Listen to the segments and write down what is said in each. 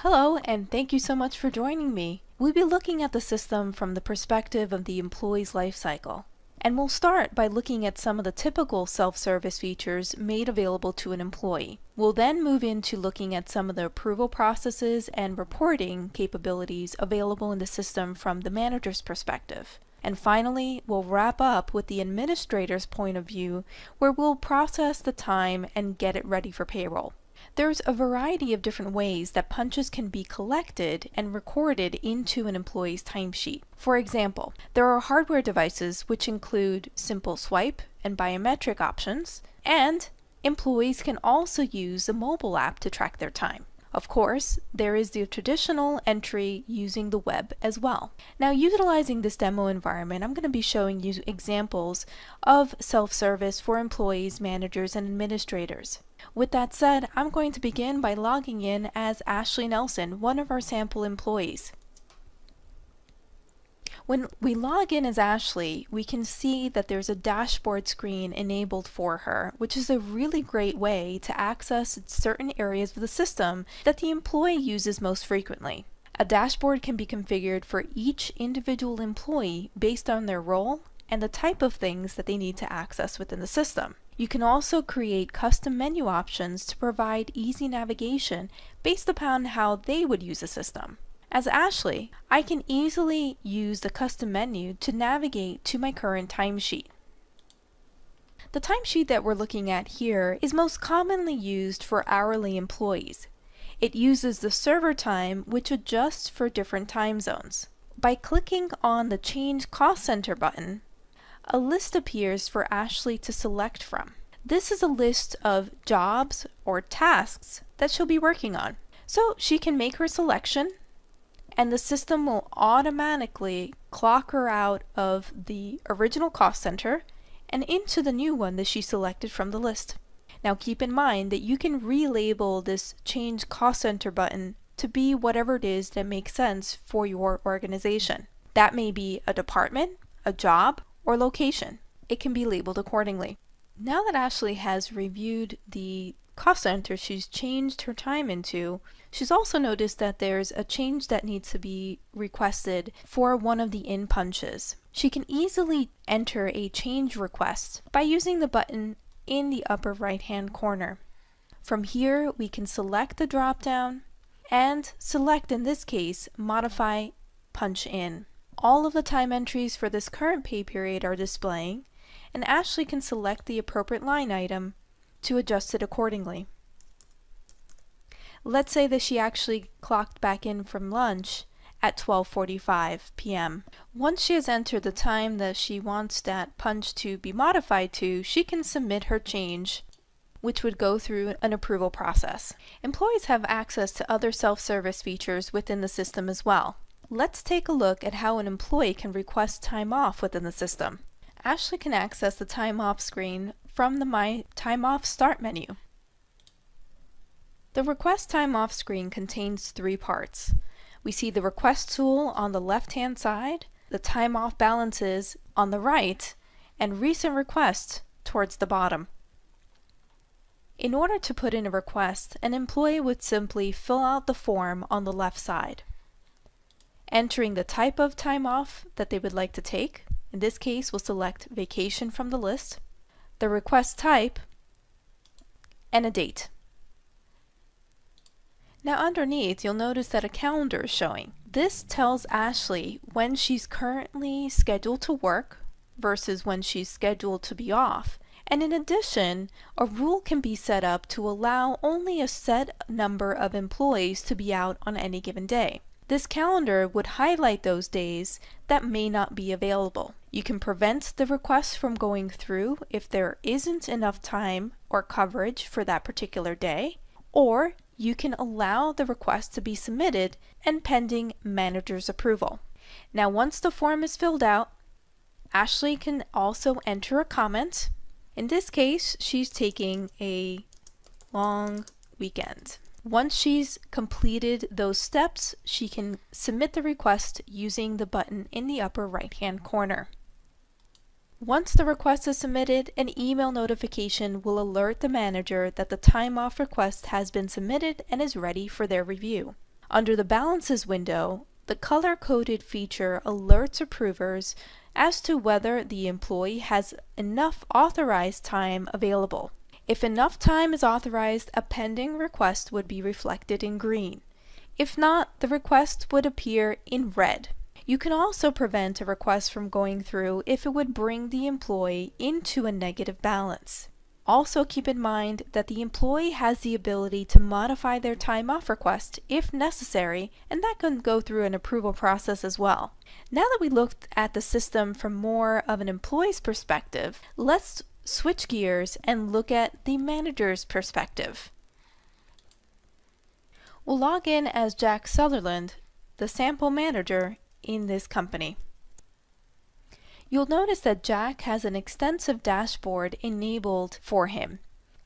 Hello, and thank you so much for joining me. We'll be looking at the system from the perspective of the employee's life cycle. And we'll start by looking at some of the typical self-service features made available to an employee. We'll then move into looking at some of the approval processes and reporting capabilities available in the system from the manager's perspective. And finally, we'll wrap up with the administrator's point of view, where we'll process the time and get it ready for payroll. There's a variety of different ways that punches can be collected and recorded into an employee's timesheet. For example, there are hardware devices which include simple swipe and biometric options, and employees can also use a mobile app to track their time. Of course, there is the traditional entry using the web as well. Now, utilizing this demo environment, I'm going to be showing you examples of self-service for employees, managers, and administrators. With that said, I'm going to begin by logging in as Ashley Nelson, one of our sample employees. When we log in as Ashley, we can see that there's a dashboard screen enabled for her, which is a really great way to access certain areas of the system that the employee uses most frequently. A dashboard can be configured for each individual employee based on their role and the type of things that they need to access within the system. You can also create custom menu options to provide easy navigation based upon how they would use the system. As Ashley, I can easily use the custom menu to navigate to my current timesheet. The timesheet that we're looking at here is most commonly used for hourly employees. It uses the server time, which adjusts for different time zones. By clicking on the Change Cost Center button, a list appears for Ashley to select from. This is a list of jobs or tasks that she'll be working on. So she can make her selection, and the system will automatically clock her out of the original cost center and into the new one that she selected from the list. Now keep in mind that you can relabel this Change Cost Center button to be whatever it is that makes sense for your organization. That may be a department, a job, or location. It can be labeled accordingly. Now that Ashley has reviewed the cost center she's changed her time into, she's also noticed that there's a change that needs to be requested for one of the in punches. She can easily enter a change request by using the button in the upper right hand corner. From here, we can select the drop down and select, in this case, modify punch in. All of the time entries for this current pay period are displaying, and Ashley can select the appropriate line item to adjust it accordingly. Let's say that she actually clocked back in from lunch at 12:45 p.m. Once she has entered the time that she wants that punch to be modified to, she can submit her change, which would go through an approval process. Employees have access to other self-service features within the system as well. Let's take a look at how an employee can request time off within the system. Ashley can access the time off screen from the My Time Off Start menu. The Request Time Off screen contains three parts. We see the request tool on the left-hand side, the time off balances on the right, and recent requests towards the bottom. In order to put in a request, an employee would simply fill out the form on the left side, entering the type of time off that they would like to take. In this case, we'll select vacation from the list, the request type, and a date. Now underneath, you'll notice that a calendar is showing. This tells Ashley when she's currently scheduled to work versus when she's scheduled to be off. And in addition, a rule can be set up to allow only a set number of employees to be out on any given day. This calendar would highlight those days that may not be available. You can prevent the request from going through if there isn't enough time or coverage for that particular day, or you can allow the request to be submitted and pending manager's approval. Now, once the form is filled out, Ashley can also enter a comment. In this case, she's taking a long weekend. Once she's completed those steps, she can submit the request using the button in the upper right-hand corner. Once the request is submitted, an email notification will alert the manager that the time off request has been submitted and is ready for their review. Under the Balances window, the color-coded feature alerts approvers as to whether the employee has enough authorized time available. If enough time is authorized, a pending request would be reflected in green. If not, the request would appear in red. You can also prevent a request from going through if it would bring the employee into a negative balance. Also keep in mind that the employee has the ability to modify their time off request if necessary, and that can go through an approval process as well. Now that we looked at the system from more of an employee's perspective, let's switch gears and look at the manager's perspective. We'll log in as Jack Sutherland, the sample manager in this company. You'll notice that Jack has an extensive dashboard enabled for him.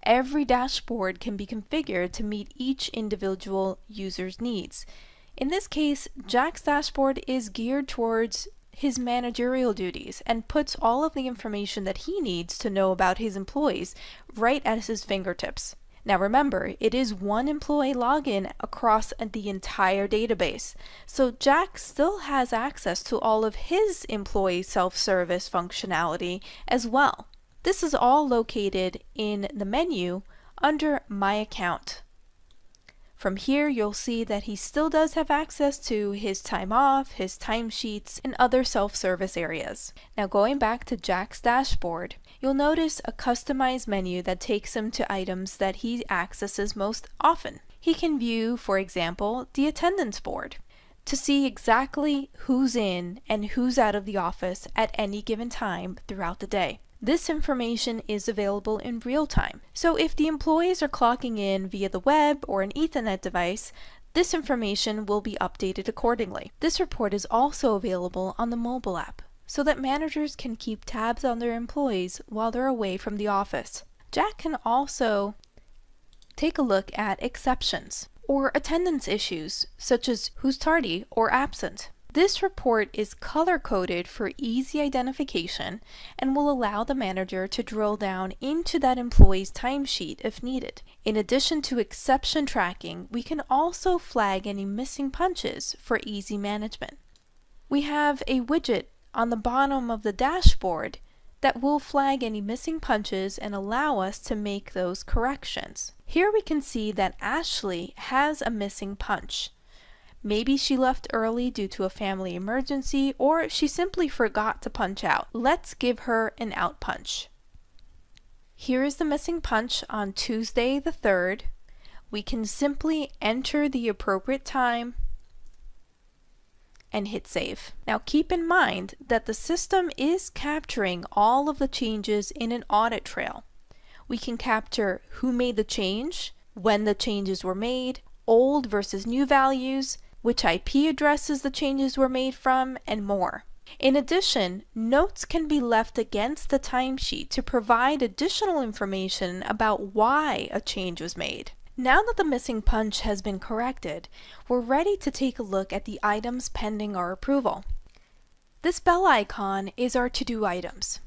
Every dashboard can be configured to meet each individual user's needs. In this case, Jack's dashboard is geared towards his managerial duties and puts all of the information that he needs to know about his employees right at his fingertips. Now remember, it is one employee login across the entire database, so Jack still has access to all of his employee self-service functionality as well. This is all located in the menu under My Account. From here, you'll see that he still does have access to his time off, his timesheets, and other self-service areas. Now going back to Jack's dashboard, you'll notice a customized menu that takes him to items that he accesses most often. He can view, for example, the attendance board to see exactly who's in and who's out of the office at any given time throughout the day. This information is available in real time. So if the employees are clocking in via the web or an Ethernet device, this information will be updated accordingly. This report is also available on the mobile app, so that managers can keep tabs on their employees while they're away from the office. Jack can also take a look at exceptions or attendance issues, such as who's tardy or absent. This report is color-coded for easy identification and will allow the manager to drill down into that employee's timesheet if needed. In addition to exception tracking, we can also flag any missing punches for easy management. We have a widget on the bottom of the dashboard that will flag any missing punches and allow us to make those corrections. Here we can see that Ashley has a missing punch. Maybe she left early due to a family emergency, or she simply forgot to punch out. Let's give her an out punch. Here is the missing punch on Tuesday the 3rd. We can simply enter the appropriate time and hit save. Now keep in mind that the system is capturing all of the changes in an audit trail. We can capture who made the change, when the changes were made, old versus new values, which IP addresses the changes were made from, and more. In addition, notes can be left against the timesheet to provide additional information about why a change was made. Now that the missing punch has been corrected, we're ready to take a look at the items pending our approval. This bell icon is our to-do items.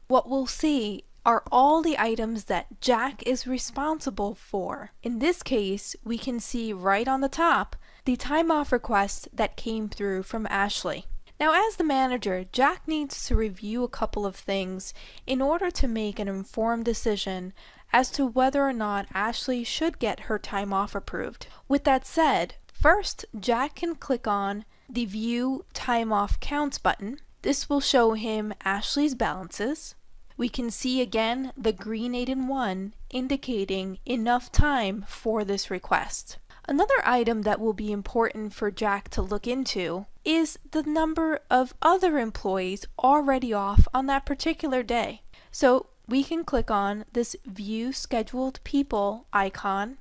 What we'll see are all the items that Jack is responsible for. In this case, we can see right on the top the time off request that came through from Ashley. Now as the manager, Jack needs to review a couple of things in order to make an informed decision as to whether or not Ashley should get her time off approved. With that said, first Jack can click on the View Time Off Counts button. This will show him Ashley's balances. We can see again the greenated one indicating enough time for this request. Another item that will be important for Jack to look into is the number of other employees already off on that particular day. So we can click on this View Scheduled People icon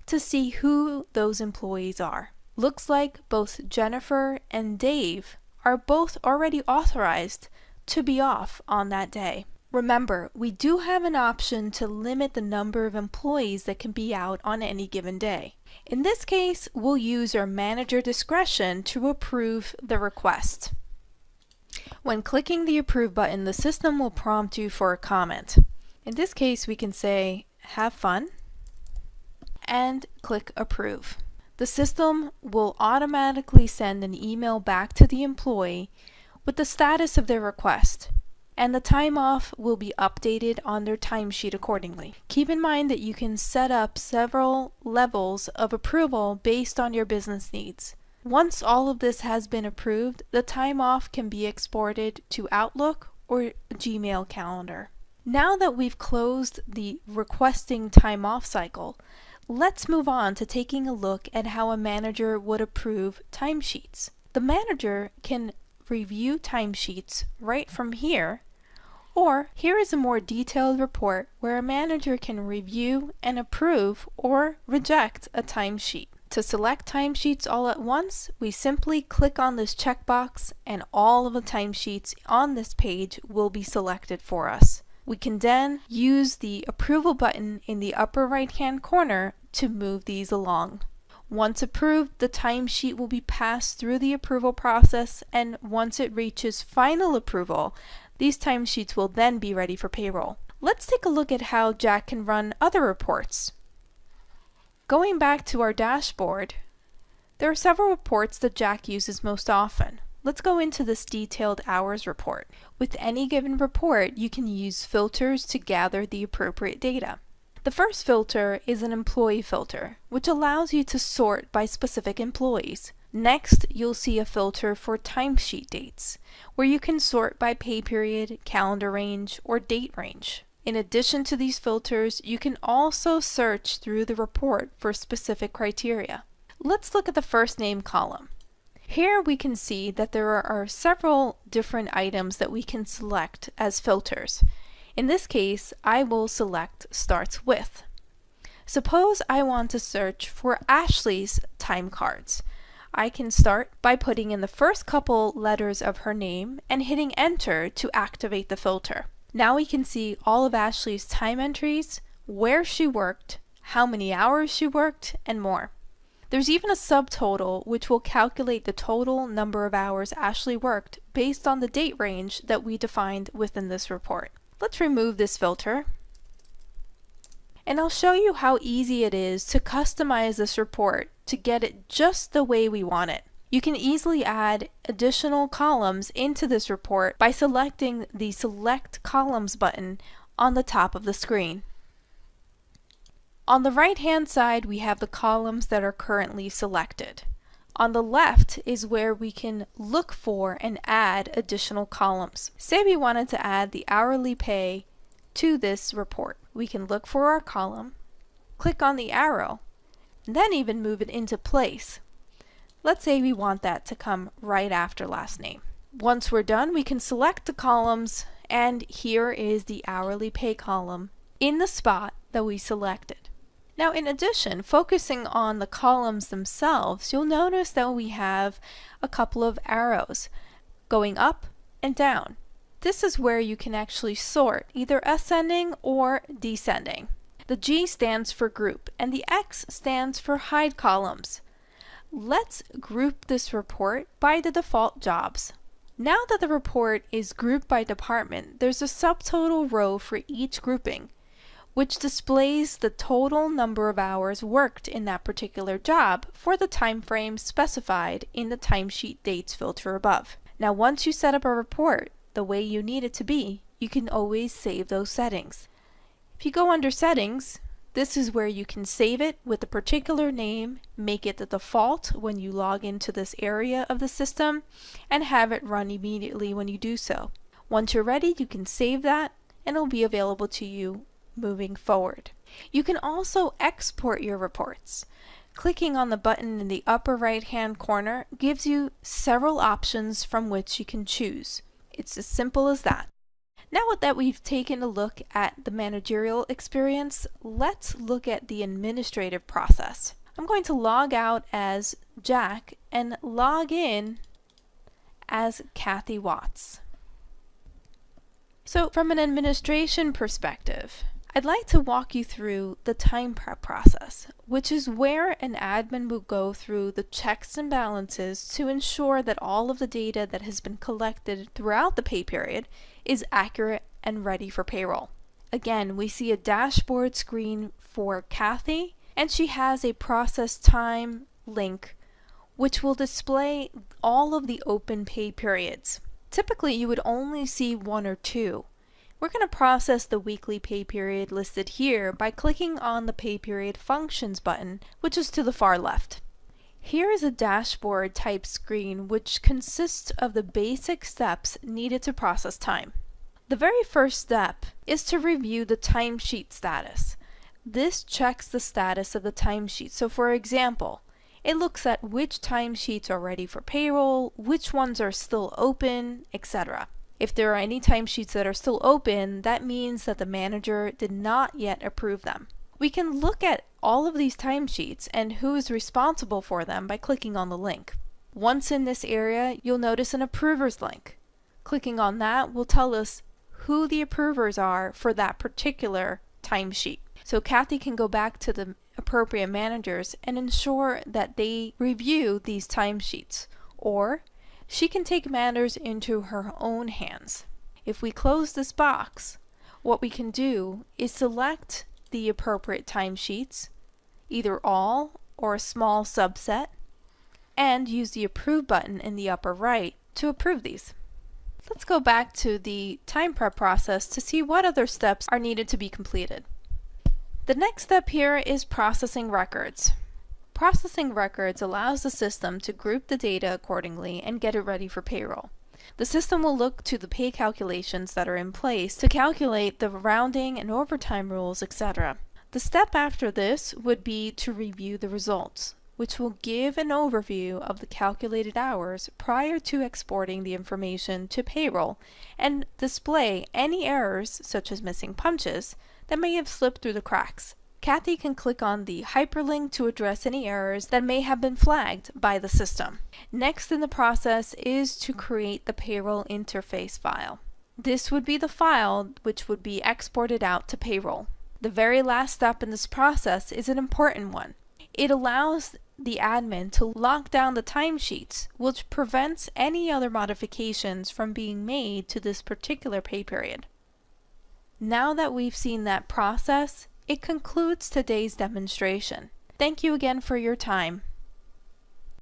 to see who those employees are. Looks like both Jennifer and Dave are both already authorized to be off on that day. Remember, we do have an option to limit the number of employees that can be out on any given day. In this case, we'll use our manager discretion to approve the request. When clicking the Approve button, the system will prompt you for a comment. In this case, we can say, "Have fun," and click Approve. The system will automatically send an email back to the employee with the status of their request, and the time off will be updated on their timesheet accordingly. Keep in mind that you can set up several levels of approval based on your business needs. Once all of this has been approved, the time off can be exported to Outlook or Gmail calendar. Now that we've closed the requesting time off cycle, let's move on to taking a look at how a manager would approve timesheets. The manager can review timesheets right from here, or here is a more detailed report where a manager can review and approve or reject a timesheet. To select timesheets all at once, we simply click on this checkbox and all of the timesheets on this page will be selected for us. We can then use the approval button in the upper right hand corner to move these along. Once approved, the timesheet will be passed through the approval process, and once it reaches final approval, these timesheets will then be ready for payroll. Let's take a look at how Jack can run other reports. Going back to our dashboard, there are several reports that Jack uses most often. Let's go into this detailed hours report. With any given report, you can use filters to gather the appropriate data. The first filter is an employee filter, which allows you to sort by specific employees. Next, you'll see a filter for timesheet dates, where you can sort by pay period, calendar range, or date range. In addition to these filters, you can also search through the report for specific criteria. Let's look at the first name column. Here we can see that there are several different items that we can select as filters. In this case, I will select starts with. Suppose I want to search for Ashley's time cards. I can start by putting in the first couple letters of her name and hitting enter to activate the filter. Now we can see all of Ashley's time entries, where she worked, how many hours she worked, and more. There's even a subtotal which will calculate the total number of hours Ashley worked based on the date range that we defined within this report. Let's remove this filter, and I'll show you how easy it is to customize this report to get it just the way we want it. You can easily add additional columns into this report by selecting the Select Columns button on the top of the screen. On the right-hand side, we have the columns that are currently selected. On the left is where we can look for and add additional columns. Say we wanted to add the hourly pay to this report. We can look for our column, click on the arrow, and then even move it into place. Let's say we want that to come right after last name. Once we're done, we can select the columns, and here is the hourly pay column in the spot that we selected. Now, in addition, focusing on the columns themselves, you'll notice that we have a couple of arrows going up and down. This is where you can actually sort either ascending or descending. The G stands for group, and the X stands for hide columns. Let's group this report by the default jobs. Now that the report is grouped by department, there's a subtotal row for each grouping, which displays the total number of hours worked in that particular job for the time frame specified in the timesheet dates filter above. Now, once you set up a report the way you need it to be, you can always save those settings. If you go under settings, this is where you can save it with a particular name, make it the default when you log into this area of the system, and have it run immediately when you do so. Once you're ready, you can save that, and it'll be available to you moving forward. You can also export your reports. Clicking on the button in the upper right hand corner gives you several options from which you can choose. It's as simple as that. Now that we've taken a look at the managerial experience, let's look at the administrative process. I'm going to log out as Jack and log in as Kathy Watts. So from an administration perspective, I'd like to walk you through the time prep process, which is where an admin will go through the checks and balances to ensure that all of the data that has been collected throughout the pay period is accurate and ready for payroll. Again, we see a dashboard screen for Kathy, and she has a process time link, which will display all of the open pay periods. Typically, you would only see one or two. We're going to process the weekly pay period listed here by clicking on the Pay Period Functions button, which is to the far left. Here is a dashboard type screen which consists of the basic steps needed to process time. The very first step is to review the timesheet status. This checks the status of the timesheet. So for example, it looks at which timesheets are ready for payroll, which ones are still open, etc. If there are any timesheets that are still open, that means that the manager did not yet approve them. We can look at all of these timesheets and who is responsible for them by clicking on the link. Once in this area, you'll notice an approvers link. Clicking on that will tell us who the approvers are for that particular timesheet. So Kathy can go back to the appropriate managers and ensure that they review these timesheets, or she can take matters into her own hands. If we close this box, what we can do is select the appropriate timesheets, either all or a small subset, and use the Approve button in the upper right to approve these. Let's go back to the time prep process to see what other steps are needed to be completed. The next step here is processing records. Processing records allows the system to group the data accordingly and get it ready for payroll. The system will look to the pay calculations that are in place to calculate the rounding and overtime rules, etc. The step after this would be to review the results, which will give an overview of the calculated hours prior to exporting the information to payroll and display any errors, such as missing punches, that may have slipped through the cracks. Kathy can click on the hyperlink to address any errors that may have been flagged by the system. Next in the process is to create the payroll interface file. This would be the file which would be exported out to payroll. The very last step in this process is an important one. It allows the admin to lock down the timesheets, which prevents any other modifications from being made to this particular pay period. Now that we've seen that process, it concludes today's demonstration. Thank you again for your time.